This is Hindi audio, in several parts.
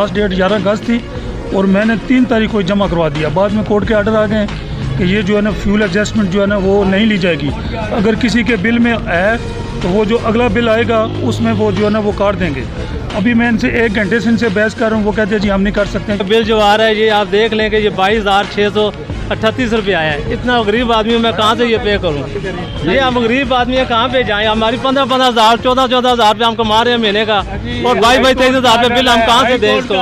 लास्ट डेट 11 अगस्त थी और मैंने 3 तारीख को जमा करवा दिया। बाद में कोर्ट के आर्डर आ गए कि ये जो है ना फ्यूल एडजस्टमेंट जो है ना वो नहीं ली जाएगी। अगर किसी के बिल में है तो वो जो अगला बिल आएगा उसमें वो जो है ना वो काट देंगे। अभी मैं इनसे 1 घंटे से इनसे बहस कर रहा हूँ, वो कहते हैं जी हम नहीं कर सकते। बिल जो आ रहा है ये आप देख लें कि ये 22,638 रुपये आया है। इतना गरीब आदमी मैं कहाँ से ये पे करूँ? ये हम गरीब आदमी है, कहाँ पे जाएँ? हमारी 15-15 हज़ार 14-14 हज़ार रुपये हम कमा रहे हैं महीने का, और 22-23 हज़ार रुपये बिल हम कहाँ से दें इसको?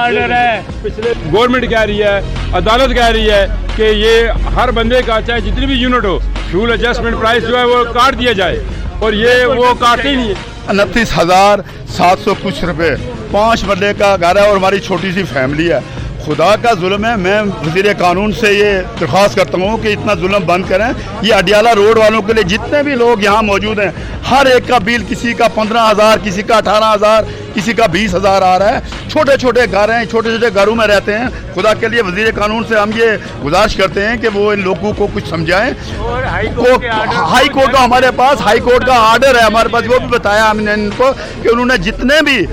गवर्नमेंट कह रही है, अदालत कह रही है कि ये हर बंदे का चाहे जितनी भी यूनिट हो फ्यूल एडजस्टमेंट प्राइस जो है वो काट दिया जाए, और ये वो काटते ही नहीं है। 29,700 कुछ रुपए 5 बंदे का घर है और हमारी छोटी सी फैमिली है। खुदा का जुल्म है। मैं वज़ीर कानून से ये दरख्वास्त करता हूँ कि इतना जुल्म बंद करें। ये अडियाला रोड वालों के लिए जितने भी लोग यहाँ मौजूद हैं, हर एक का बिल किसी का 15,000, किसी का 18,000, किसी का 20,000 आ रहा है। छोटे छोटे घर हैं, छोटे छोटे घरों में रहते हैं। खुदा के लिए वज़ीर कानून से हम ये गुजारिश करते हैं कि वो इन लोगों को कुछ समझाएं। हाई कोर्ट का हमारे पास हाई कोर्ट का आर्डर है हमारे पास, वो भी बताया हमने इनको कि उन्होंने जितने भी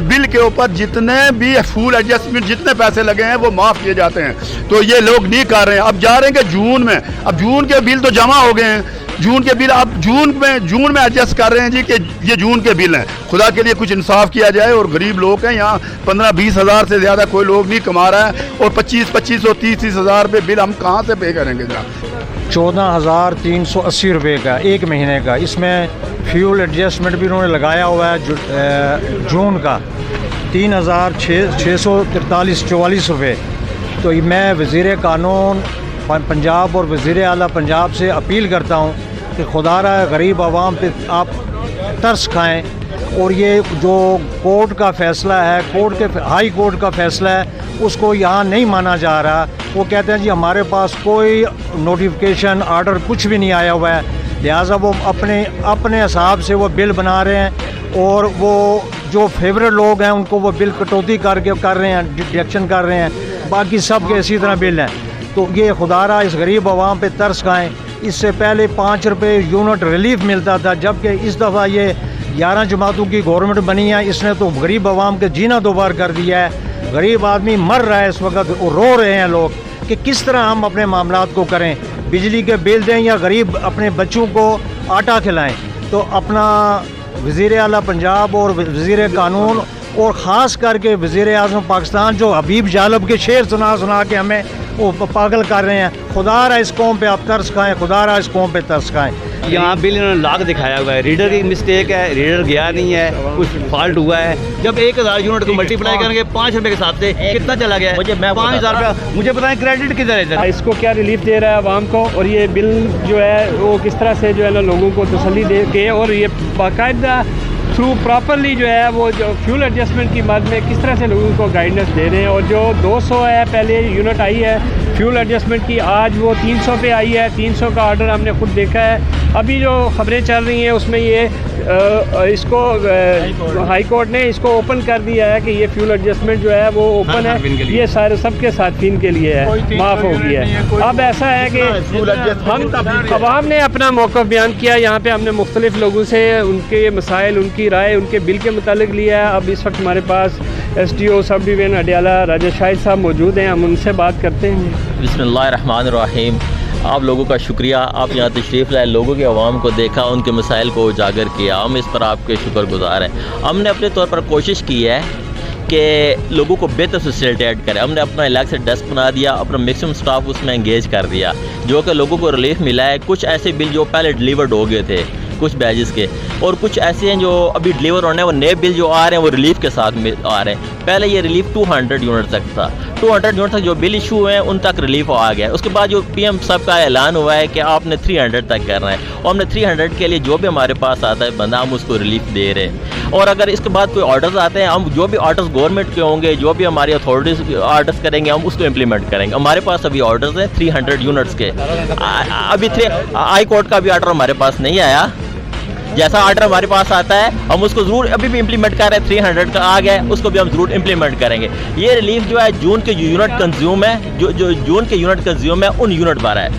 बिल के ऊपर जितने भी फ्यूल एडजस्टमेंट जितने पैसे लगे हैं वो माफ़ किए जाते हैं। तो ये लोग नहीं कर रहे हैं। अब जा रहे हैं कि जून में, अब जून के बिल तो जमा हो गए हैं, जून के बिल अब जून में एडजस्ट कर रहे हैं जी कि ये जून के बिल हैं। खुदा के लिए कुछ इंसाफ किया जाए। और गरीब लोग हैं यहाँ, 15-20 हज़ार से ज़्यादा कोई लोग नहीं कमा रहा है, और 25-25 और 30-30 हज़ार रुपये बिल हम कहाँ से पे करेंगे जनाब? 14,380 रुपये का 1 महीने का। इसमें फ्यूल एडजस्टमेंट भी उन्होंने लगाया हुआ है जून का 3,643 रुपये। तो मैं वज़ीर कानून पंजाब और वज़ीर आला पंजाब से अपील करता हूँ कि खुदारा गरीब आवाम पे आप तरस खाएँ। और ये जो कोर्ट का फ़ैसला है, हाई कोर्ट का फ़ैसला है, उसको यहाँ नहीं माना जा रहा। वो कहते हैं जी हमारे पास कोई नोटिफिकेशन आर्डर कुछ भी नहीं आया हुआ है, लिहाजा वो अपने हिसाब से वो बिल बना रहे हैं। और वो जो फेवरेट लोग हैं उनको वो बिल कटौती कर रहे हैं, डिडक्शन कर रहे हैं, बाकी सब के इसी तरह बिल हैं। तो ये खुदारा इस गरीब आवाम पे तरस खाएँ। इससे पहले 5 रुपये यूनिट रिलीफ मिलता था, जबकि इस दफ़ा ये 11 जमातों की गवर्नमेंट बनी है, इसने तो गरीब आवाम के जीना दोबार कर दिया है। गरीब आदमी मर रहा है इस वक्त, रो रहे हैं लोग कि किस तरह हम अपने मामलात को करें, बिजली के बिल दें या गरीब अपने बच्चों को आटा खिलाएं। तो अपना वज़ीर आला पंजाब और वज़ीर कानून और ख़ास करके वज़ीर आज़म पाकिस्तान जो हबीब जालब के शेर सुना के हमें वो पागल कर रहे हैं, खुदारा इस कौम पे आप तरस खाएँ, खुदारा इस कौम पे तरस खाएँ। यहाँ बिल इन्होंने लाख दिखाया हुआ है, रीडर की मिस्टेक है, रीडर गया नहीं है, कुछ फॉल्ट हुआ है। जब 1,000 यूनिट को मल्टीप्लाई करेंगे 5 रुपये के हिसाब से कितना चला गया है? 5,000 रुपया। मुझे बताएं क्रेडिट किधर है इधर? इसको क्या रिलीफ दे रहा है आवाम को, और ये बिल जो है वो किस तरह से जो है ना लोगों को तसल्ली दे के, और ये बाकायदा थ्रू प्रॉपरली जो है वो जो फ्यूल एडजस्टमेंट की मद में किस तरह से लोगों को गाइडेंस दे रहे हैं। और जो 200 है पहले यूनिट आई है फ्यूल एडजस्टमेंट की, आज वो 300 पे आई है। 300 का ऑर्डर हमने खुद देखा है। अभी जो खबरें चल रही हैं उसमें ये इसको हाई कोर्ट ने इसको ओपन कर दिया है कि ये फ्यूल एडजस्टमेंट जो है वो ओपन है, ये सारे सबके सार्फिन के लिए है, माफ़ हो गया है। अब ऐसा है कि हम अवाम ने अपना मौक़िफ़ बयान किया। यहाँ पे हमने मुख्तलिफ़ लोगों से उनके मसाइल, उनकी राय, उनके बिल के मुतालिक लिया है। अब इस वक्त हमारे पास SDO सब डिवीज़न अडियाला राजा शाहिद साहब मौजूद हैं, हम उनसे बात करते हैं। बिस्मिल्लाहिर्रहमानिर्रहीम। आप लोगों का शुक्रिया, आप यहाँ तशरीफ़ लाए, लोगों के आवाम को देखा, उनके मसाइल को उजागर किया, हम इस पर आपके शुक्रगुज़ार हैं। हमने अपने तौर पर कोशिश की है कि लोगों को बेहतर फैसिलिटेट करें। हमने अपना अलग से डेस्क बना दिया, अपना मैक्सिमम स्टाफ उसमें एंगेज कर दिया, जो कि लोगों को रिलीफ मिला है। कुछ ऐसे बिल जो पहले डिलीवर्ड हो गए थे कुछ बैजेस के, और कुछ ऐसे हैं जो अभी डिलीवर होने हैं, वो नए बिल जो आ रहे हैं वो रिलीफ के साथ आ रहे हैं। पहले ये रिलीफ 200 यूनिट तक था, 200 यूनिट तक जो बिल इशू हुए हैं उन तक रिलीफ आ गया। उसके बाद जो PM साहब का ऐलान हुआ है कि आपने 300 तक करना है, और हमने 300 के लिए जो भी हमारे पास आता है बंदा हम उसको रिलीफ दे रहे हैं। और अगर इसके बाद कोई ऑर्डर्स आते हैं, हम जो भी ऑर्डर्स गवर्नमेंट के होंगे, जो भी हमारी अथॉरिटीज़ ऑर्डर्स करेंगे, हम उसको इम्प्लीमेंट करेंगे। हमारे पास अभी ऑर्डर्स हैं 300 यूनिट्स के। अभी हाई कोर्ट का भी ऑर्डर हमारे पास नहीं आया। जैसा ऑर्डर हमारे पास आता है हम उसको ज़रूर अभी भी इम्प्लीमेंट कर रहे हैं। 300 का आ गया, उसको भी हम ज़रूर इम्प्लीमेंट करेंगे। ये रिलीफ जो है जून के जो यूनिट कंज्यूम है, जो जून के यूनिट कंज्यूम है उन यूनिट पर है।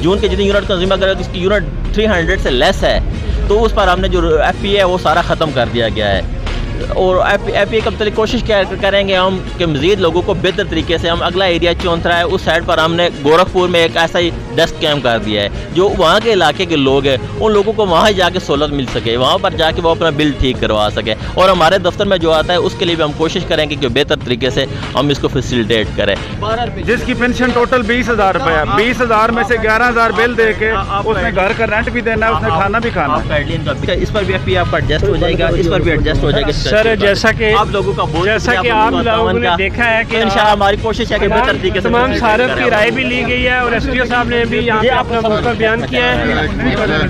जून के जितनी यूनिट कंज्यूम, अगर इसकी यूनिट 300 से लेस है तो उस पर हमने जो FPA है वो सारा ख़त्म कर दिया गया है। और एपी का मतलब कोशिश करेंगे हम कि मज़ीद लोगों को बेहतर तरीके से हम अगला एरिया चौंतरा है उस साइड पर हमने गोरखपुर में एक ऐसा ही डेस्क कैम्प कर दिया है जो वहाँ के इलाके के लोग हैं उन लोगों को वहाँ जाके सहूलत मिल सके, वहाँ पर जाके वो अपना बिल ठीक करवा सके। और हमारे दफ्तर में जो आता है उसके लिए भी हम कोशिश करेंगे कि बेहतर तरीके से हम इसको फैसिलिटेट करें। जिसकी पेंशन टोटल 20,000 रुपये है, 20,000 में से 11,000 बिल दे के उसने घर का रेंट भी देना है, उसने खाना भी खाना है। इस पर भी एपी आपका एडजस्ट हो जाएगा, इस पर भी एडजस्ट हो जाएगा। सर जैसा कि आप लोगों का बोझ जैसा कि आप लोगों ने देखा है कि इंशाल्लाह हमारी कोशिश है कि बेहतर तरीके से तमाम सारफ की राय भी ली गई है और एसडीओ साहब ने भी यहाँ पे अपना मौका बयान किया है।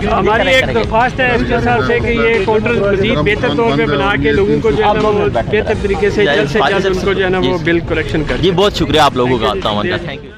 हमारी एक दरख्वास्त है एसडीओ साहब से कि ये काउंटर मजीद बेहतर तौर पे बना के लोगों को जो है ना वो बेहतर तरीके से जल्द उनको जो है ना वो बिल कलेक्शन कर। जी बहुत शुक्रिया आप लोगों का, थैंक यू।